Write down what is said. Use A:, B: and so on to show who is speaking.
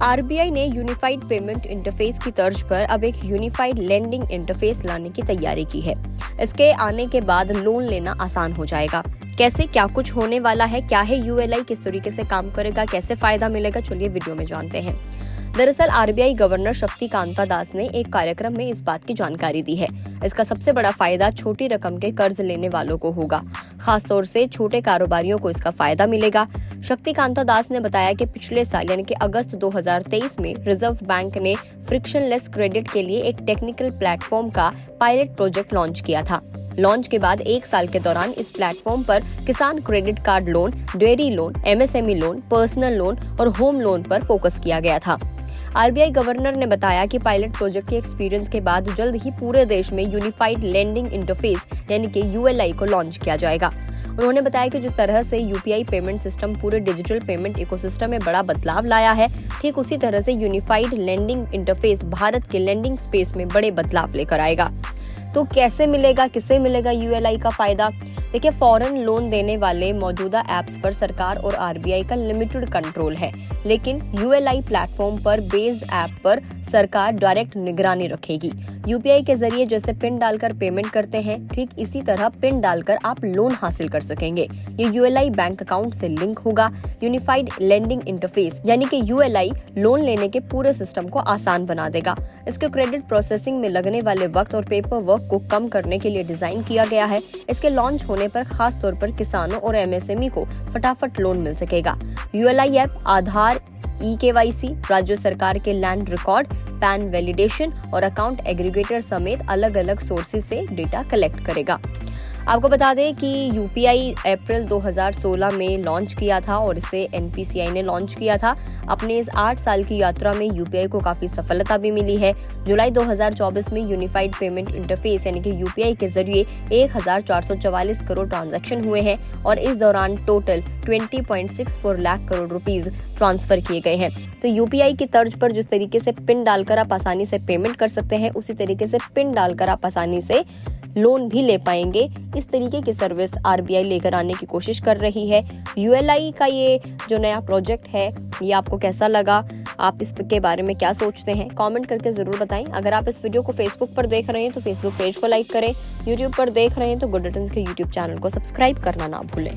A: RBI ने unified payment interface की तर्ज पर अब एक यूनिफाइड लेंडिंग इंटरफेस लाने की तैयारी की है। इसके आने के बाद लोन लेना आसान हो जाएगा। कैसे, क्या कुछ होने वाला है, क्या है यूएलआई, किस तरीके से काम करेगा, कैसे फायदा मिलेगा, चलिए वीडियो में जानते हैं। दरअसल आरबीआई गवर्नर शक्तिकांता दास ने एक कार्यक्रम में इस बात की जानकारी दी है। इसका सबसे बड़ा फायदा छोटी रकम के कर्ज लेने वालों को होगा। खासतौर से छोटे कारोबारियों को इसका फायदा मिलेगा। शक्तिकांता दास ने बताया कि पिछले साल यानी कि अगस्त 2023 में रिजर्व बैंक ने फ्रिक्शनलेस क्रेडिट के लिए एक टेक्निकल प्लेटफॉर्म का पायलट प्रोजेक्ट लॉन्च किया था। लॉन्च के बाद 1 साल के दौरान इस प्लेटफॉर्म पर किसान credit card loan, dairy loan, MSME loan, personal loan और होम लोन पर फोकस किया गया था। आरबीआई गवर्नर ने बताया कि पायलट प्रोजेक्ट के एक्सपीरियंस के बाद जल्द ही पूरे देश में यूनिफाइड लेंडिंग इंटरफेस यानी कि यूएलआई को लॉन्च किया जाएगा। उन्होंने बताया कि जिस तरह से यूपीआई पेमेंट सिस्टम पूरे डिजिटल पेमेंट इकोसिस्टम में बड़ा बदलाव लाया है, ठीक उसी तरह से यूनिफाइड लेंडिंग इंटरफेस भारत के लेंडिंग स्पेस में बड़े बदलाव लेकर आएगा। तो कैसे मिलेगा, किसे मिलेगा यूएलआई का फायदा? देखिए, फॉरेन लोन देने वाले मौजूदा ऐप्स पर सरकार और आरबीआई का लिमिटेड कंट्रोल है, लेकिन यूएलआई प्लेटफॉर्म पर बेस्ड ऐप पर सरकार डायरेक्ट निगरानी रखेगी। यूपीआई के जरिए जैसे पिन डालकर पेमेंट करते हैं, ठीक इसी तरह पिन डालकर आप लोन हासिल कर सकेंगे। ये यूएलआई बैंक अकाउंट से लिंक होगा। यूनिफाइड लेंडिंग इंटरफेस यानी कि यूएलआई लोन लेने के पूरे सिस्टम को आसान बना देगा। इसके क्रेडिट प्रोसेसिंग में लगने वाले वक्त और पेपर वर्क को कम करने के लिए डिजाइन किया गया है। इसके लॉन्च होने पर खास तौर पर किसानों और एमएसएमई को फटाफट लोन मिल सकेगा। यूएलआई ऐप आधार, ई-केवाईसी, राज्य सरकार के लैंड रिकॉर्ड, पैन वैलिडेशन और अकाउंट एग्रीगेटर समेत अलग अलग सोर्सेज से डेटा कलेक्ट करेगा। आपको बता दें कि यूपीआई अप्रैल 2016 में लॉन्च किया था और इसे एनपीसीआई ने लॉन्च किया था। अपने इस 8 साल की यात्रा में यूपीआई को काफी सफलता भी मिली है। जुलाई 2024 में यूनिफाइड पेमेंट इंटरफेस यानी कि यूपीआई के जरिए 1444 करोड़ ट्रांजैक्शन हुए हैं और इस दौरान total 20.64 lakh crore rupees transfer किए गए हैं। तो यूपीआई की तर्ज पर जिस तरीके से पिन डालकर आप आसानी से पेमेंट कर सकते हैं, उसी तरीके से पिन डालकर आप आसानी से लोन भी ले पाएंगे। इस तरीके की सर्विस आरबीआई लेकर आने की कोशिश कर रही है। यूएलआई का ये जो नया प्रोजेक्ट है, ये आपको कैसा लगा? आप इसके बारे में क्या सोचते हैं? कमेंट करके जरूर बताएं। अगर आप इस वीडियो को फेसबुक पर देख रहे हैं तो फेसबुक पेज को लाइक करें। यूट्यूब पर देख रहे हैं तो गुड रिटर्न्स के यूट्यूब चैनल को सब्सक्राइब करना ना भूलें।